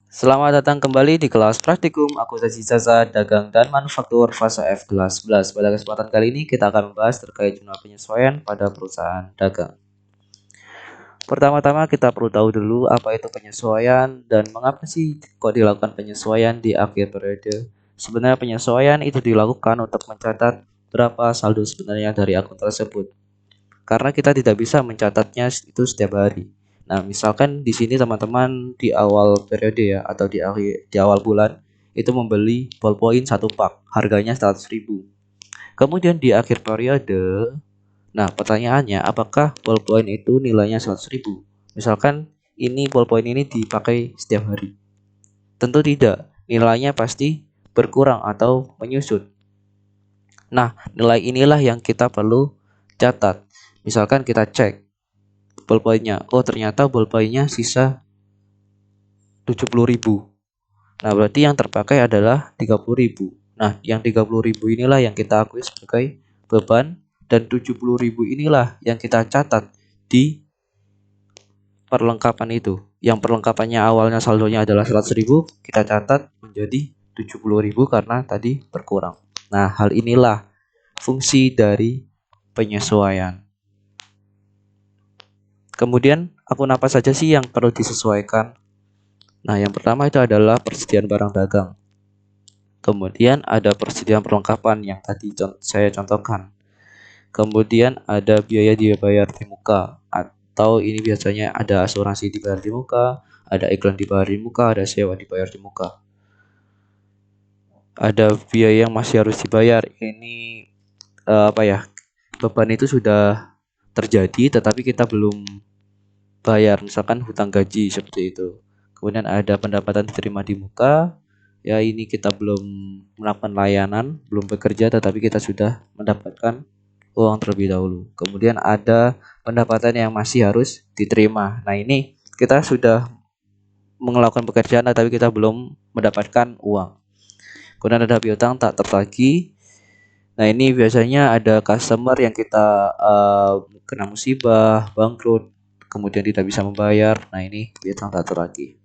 Selamat datang kembali di kelas praktikum akuntansi jasa dagang dan manufaktur fase F kelas 11. Pada kesempatan kali ini kita akan membahas terkait jumlah penyesuaian pada perusahaan dagang. Pertama-tama kita perlu tahu dulu apa itu penyesuaian dan mengapa sih kok dilakukan penyesuaian di akhir periode. Sebenarnya penyesuaian itu dilakukan untuk mencatat berapa saldo sebenarnya dari akun tersebut. Karena kita tidak bisa mencatatnya itu setiap hari. Nah, misalkan di sini teman-teman di awal periode ya atau di awal bulan itu membeli ballpoint satu pak, harganya 100.000. Kemudian di akhir periode, nah pertanyaannya apakah ballpoint itu nilainya 100.000? Misalkan ini ballpoint ini dipakai setiap hari. Tentu tidak, nilainya pasti berkurang atau menyusut. Nah, nilai inilah yang kita perlu catat. Misalkan kita cek ballpointnya, oh ternyata ballpointnya sisa 70.000. Nah berarti yang terpakai adalah 30.000. Nah yang 30.000 inilah yang kita akui sebagai beban, dan 70.000 inilah yang kita catat di perlengkapan itu. Yang perlengkapannya awalnya saldonya adalah 100.000, kita catat menjadi 70.000 karena tadi berkurang. Nah hal inilah fungsi dari penyesuaian. Kemudian akun apa saja sih yang perlu disesuaikan? Nah, yang pertama itu adalah persediaan barang dagang. Kemudian ada persediaan perlengkapan yang tadi saya contohkan. Kemudian ada biaya dibayar di muka, atau ini biasanya ada asuransi dibayar di muka, ada iklan dibayar di muka, ada sewa dibayar di muka. Ada biaya yang masih harus dibayar. Ini beban itu sudah terjadi tetapi kita belum bayar, misalkan hutang gaji seperti itu. Kemudian ada pendapatan diterima di muka, ya ini kita belum melakukan layanan, belum bekerja tetapi kita sudah mendapatkan uang terlebih dahulu. Kemudian ada pendapatan yang masih harus diterima. Nah ini kita sudah melakukan pekerjaan tetapi kita belum mendapatkan uang. Kemudian ada piutang tak tertagih. Nah ini biasanya ada customer yang kita kena musibah, bangkrut, kemudian tidak bisa membayar. Nah ini piutang tak tertagih.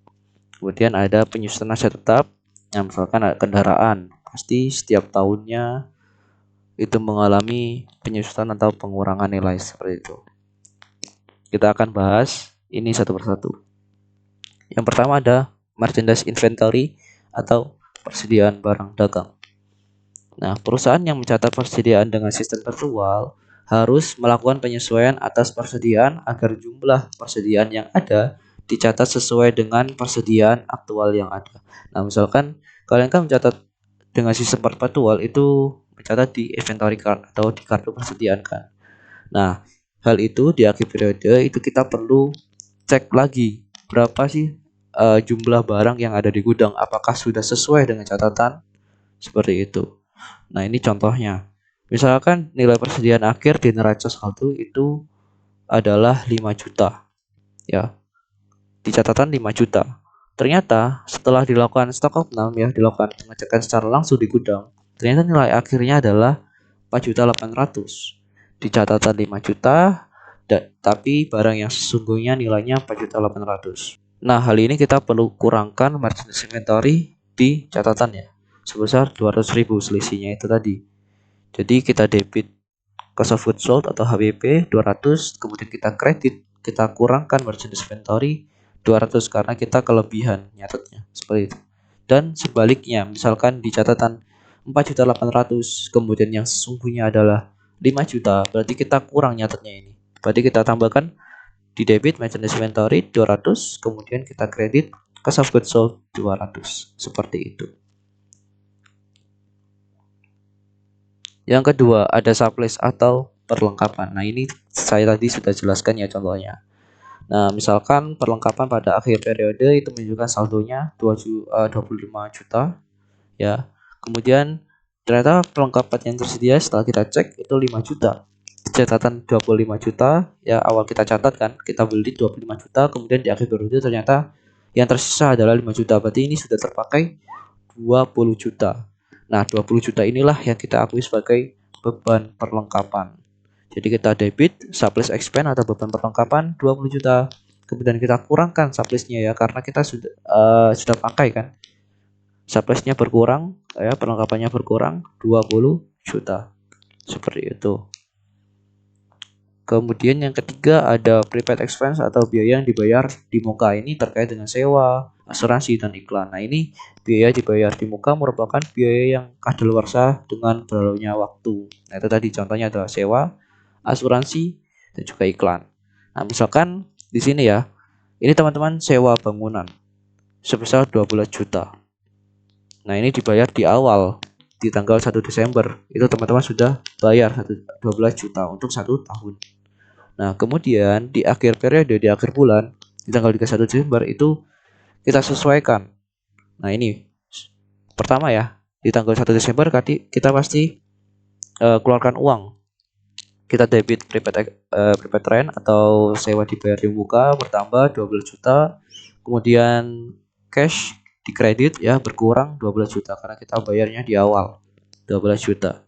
Kemudian ada penyusunan aset tetap, yang misalkan ada kendaraan, pasti setiap tahunnya itu mengalami penyusutan atau pengurangan nilai seperti itu. Kita akan bahas ini satu persatu. Yang pertama ada merchandise inventory atau persediaan barang dagang. Nah, perusahaan yang mencatat persediaan dengan sistem virtual harus melakukan penyesuaian atas persediaan agar jumlah persediaan yang ada dicatat sesuai dengan persediaan aktual yang ada. Nah, misalkan kalian kan mencatat dengan sistem perpetual itu mencatat di inventory card atau di kartu persediaan kan. Nah, hal itu di akhir periode itu kita perlu cek lagi berapa sih jumlah barang yang ada di gudang, apakah sudah sesuai dengan catatan seperti itu. Nah, ini contohnya. Misalkan nilai persediaan akhir di neraca saldo itu adalah 5 juta. Ya, di catatan 5 juta. Ternyata setelah dilakukan stock opnam ya, dilakukan pengecekan secara langsung di gudang, ternyata nilai akhirnya adalah 4.800.000. Di catatan 5 juta, tapi barang yang sesungguhnya nilainya 4.800.000. Nah, hal ini kita perlu kurangkan merchandise inventory di catatannya sebesar 200.000 selisihnya itu tadi. Jadi kita debit cost of goods sold atau HWP 200, kemudian kita kredit, kita kurangkan merchandise inventory 200 karena kita kelebihan nyatetnya seperti itu. Dan sebaliknya, misalkan di catatan 4.800.000 kemudian yang sesungguhnya adalah 5 juta, berarti kita kurang nyatetnya ini. Berarti kita tambahkan di debit merchandise inventory 200, kemudian kita kredit cost of goods sold 200. Seperti itu. Yang kedua, ada surplus atau perlengkapan. Nah, ini saya tadi sudah jelaskan ya contohnya. Nah, misalkan perlengkapan pada akhir periode itu menunjukkan saldonya 25 juta ya. Kemudian ternyata perlengkapan yang tersedia setelah kita cek itu 5 juta. Catatan 25 juta ya, awal kita catat kan, kita beli 25 juta, kemudian di akhir periode ternyata yang tersisa adalah 5 juta. Berarti ini sudah terpakai 20 juta. Nah, 20 juta inilah yang kita akui sebagai beban perlengkapan. Jadi kita debit surplus expense atau beban perlengkapan 20 juta. kemudian kita kurangkan suplesnya ya, karena kita sudah pakai kan. Suplesnya berkurang ya, perlengkapannya berkurang 20 juta. Seperti itu. Kemudian yang ketiga ada prepaid expense atau biaya yang dibayar di muka. Ini terkait dengan sewa, asuransi, dan iklan. Nah, ini biaya dibayar di muka merupakan biaya yang kadaluarsa dengan berlalunya waktu. Nah, itu tadi contohnya adalah sewa, asuransi, dan juga iklan. Nah, misalkan di sini ya, ini teman-teman sewa bangunan sebesar 12 juta. Nah, ini dibayar di awal, di tanggal 1 Desember. Itu teman-teman sudah bayar 12 juta untuk 1 tahun. Nah, kemudian di akhir periode, di akhir bulan, di tanggal 31 Desember itu kita sesuaikan. Nah, ini pertama ya, di tanggal 1 Desember kita pasti keluarkan uang. Kita debit prepaid rent atau sewa dibayar di muka bertambah 12 juta. Kemudian cash di kredit ya berkurang 12 juta karena kita bayarnya di awal 12 juta.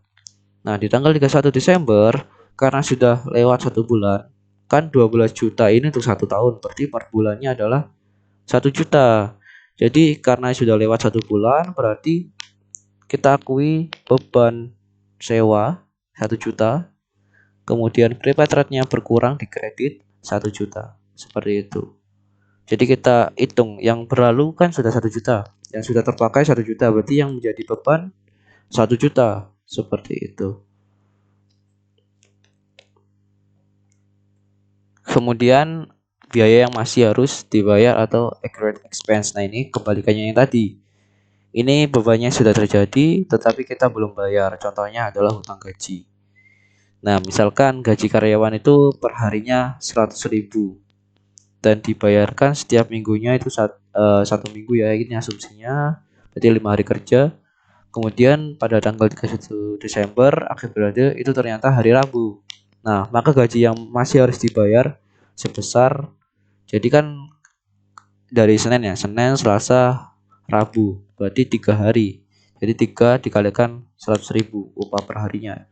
Nah, di tanggal 31 Desember karena sudah lewat 1 bulan, kan 12 juta ini untuk 1 tahun, berarti per bulannya adalah 1 juta. Jadi karena sudah lewat 1 bulan, berarti kita akui beban sewa 1 juta, kemudian prepaid rate-nya berkurang di kredit 1 juta. Seperti itu. Jadi kita hitung yang berlalu kan sudah 1 juta, yang sudah terpakai 1 juta, berarti yang menjadi beban 1 juta. Seperti itu. Kemudian biaya yang masih harus dibayar atau accrued expense. Nah, ini kebalikannya yang tadi. Ini bebannya sudah terjadi tetapi kita belum bayar. Contohnya adalah hutang gaji. Nah, misalkan gaji karyawan itu per harinya 100.000 dan dibayarkan setiap minggunya itu 1 minggu ya, ini asumsinya. Berarti 5 hari kerja. Kemudian pada tanggal 31 Desember akhir periode itu ternyata hari Rabu. Nah, maka gaji yang masih harus dibayar sebesar, jadi kan dari Senin ya, Senin, Selasa, Rabu, berarti 3 hari. Jadi 3 dikalikan 100.000 upah per harinya.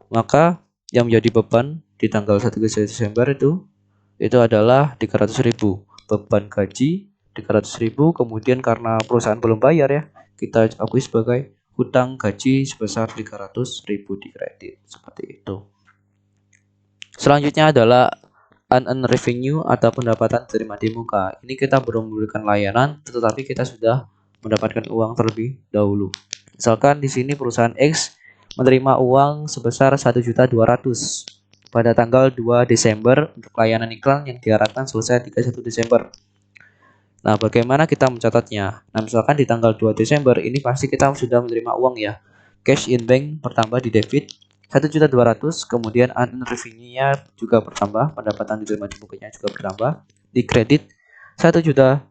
Maka yang menjadi beban di tanggal 1 Desember itu adalah 300.000. Beban gaji 300.000, kemudian karena perusahaan belum bayar ya, kita akui sebagai hutang gaji sebesar 300.000 di kredit. Seperti itu. Selanjutnya adalah unearned revenue atau pendapatan terima di muka. Ini kita belum memberikan layanan, tetapi kita sudah mendapatkan uang terlebih dahulu. Misalkan di sini perusahaan X menerima uang sebesar 1.200.000 pada tanggal 2 Desember untuk layanan iklan yang diharapkan selesai 31 Desember. Nah, bagaimana kita mencatatnya? Nah, misalkan di tanggal 2 Desember ini pasti kita sudah menerima uang ya. Cash in bank bertambah di debit 1.200.000, kemudian unearned revenue-nya juga bertambah, pendapatan diterima di mukanya juga bertambah, di kredit 1.200.000.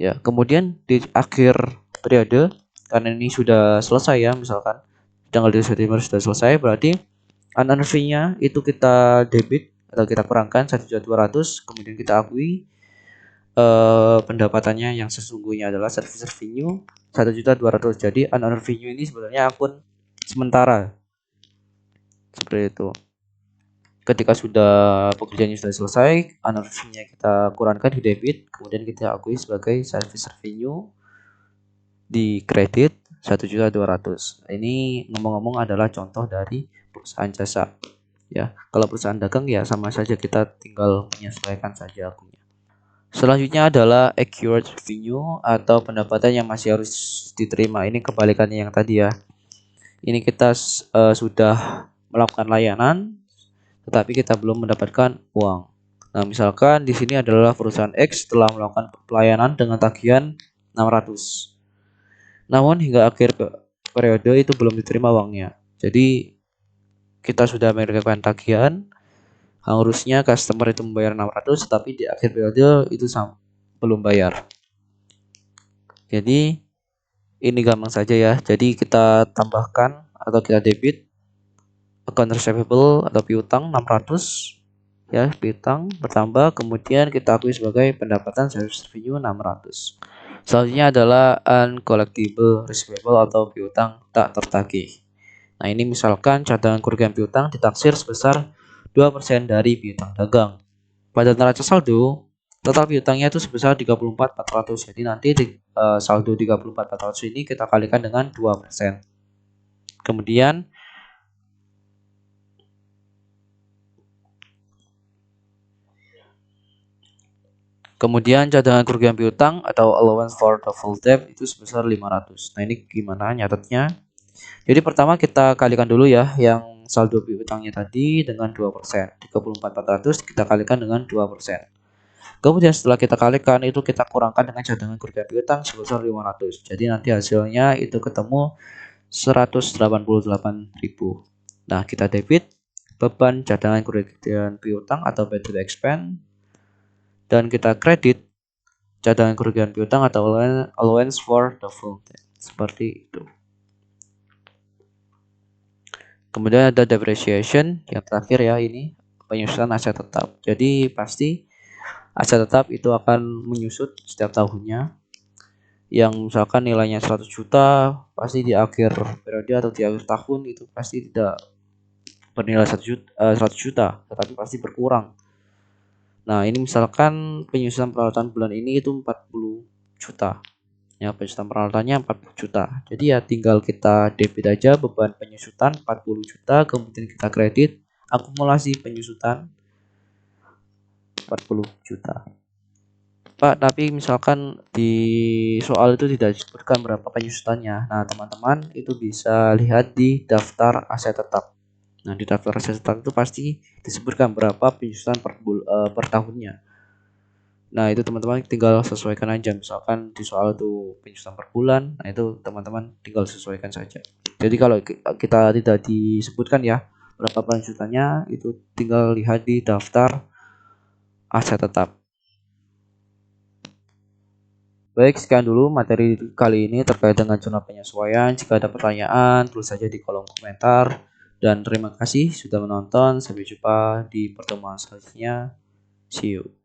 Ya, kemudian di akhir periode karena ini sudah selesai ya, misalkan tanggal 2 Desember sudah selesai, berarti unearned revenue-nya itu kita debit atau kita kurangkan 1.200.000, kemudian kita akui pendapatannya yang sesungguhnya adalah service revenue 1.200.000. Jadi unearned revenue ini sebenarnya akun sementara. Seperti itu. Ketika sudah pekerjaannya sudah selesai, unearned revenue-nya kita kurangkan di debit, kemudian kita akui sebagai service revenue di kredit 1.200.000. Ini ngomong-ngomong adalah contoh dari perusahaan jasa. Ya, kalau perusahaan dagang ya sama saja, kita tinggal menyesuaikan saja akunnya. Selanjutnya adalah accrued revenue atau pendapatan yang masih harus diterima. Ini kebalikannya yang tadi ya. Ini kita sudah melakukan layanan, tetapi kita belum mendapatkan uang. Nah, misalkan di sini adalah perusahaan X telah melakukan pelayanan dengan tagihan 600. Namun hingga akhir periode itu belum diterima uangnya. Jadi kita sudah mengirimkan tagihan, harusnya customer itu membayar 600, tapi di akhir periode itu belum bayar. Jadi ini gampang saja ya. Jadi kita tambahkan atau kita debit account receivable atau piutang 600 ya, piutang bertambah, kemudian kita akui sebagai pendapatan service revenue 600. Selanjutnya adalah uncollectible receivable atau piutang tak tertagih. Nah, ini misalkan cadangan kerugian piutang ditaksir sebesar 2% dari piutang dagang. pada neraca saldo total piutangnya itu sebesar 34.400. Jadi nanti saldo 34.400 ini kita kalikan dengan 2%. Kemudian cadangan kerugian piutang atau allowance for doubtful debt itu sebesar 500. Nah, ini gimana nyatetnya? Jadi pertama kita kalikan dulu ya yang saldo piutangnya tadi dengan 2%. 34.400 kita kalikan dengan 2%. Kemudian setelah kita kalikan itu kita kurangkan dengan cadangan kerugian piutang sebesar 500. Jadi nanti hasilnya itu ketemu 188.000. Nah, kita debit beban cadangan kerugian piutang atau bad debt expense dan kita kredit cadangan kerugian piutang atau allowance for doubtful debt. Seperti itu. Kemudian ada depreciation yang terakhir ya, ini penyusutan aset tetap. Jadi pasti aset tetap itu akan menyusut setiap tahunnya. Yang misalkan nilainya 100 juta, pasti di akhir periode atau di akhir tahun itu pasti tidak bernilai 100 juta, tetapi pasti berkurang. Nah, ini misalkan penyusutan peralatan bulan ini itu 40 juta. Ya, penyusutan peralatannya 40 juta. Jadi ya tinggal kita debit aja beban penyusutan 40 juta, kemudian kita kredit akumulasi penyusutan 40 juta. Pak, tapi misalkan di soal itu tidak disebutkan berapa penyusutannya. Nah, teman-teman itu bisa lihat di daftar aset tetap. Nah, di daftar aset tetap itu pasti disebutkan berapa penyusutan per tahunnya. Nah, itu teman-teman tinggal sesuaikan aja. Misalkan di soal itu penyusutan per bulan, nah itu teman-teman tinggal sesuaikan saja. Jadi kalau kita tidak disebutkan ya berapa penyusutannya, itu tinggal lihat di daftar aset tetap. Baik, sekian dulu materi kali ini terkait dengan zona penyesuaian. Jika ada pertanyaan, tulis saja di kolom komentar. Dan terima kasih sudah menonton. Sampai jumpa di pertemuan selanjutnya. See you.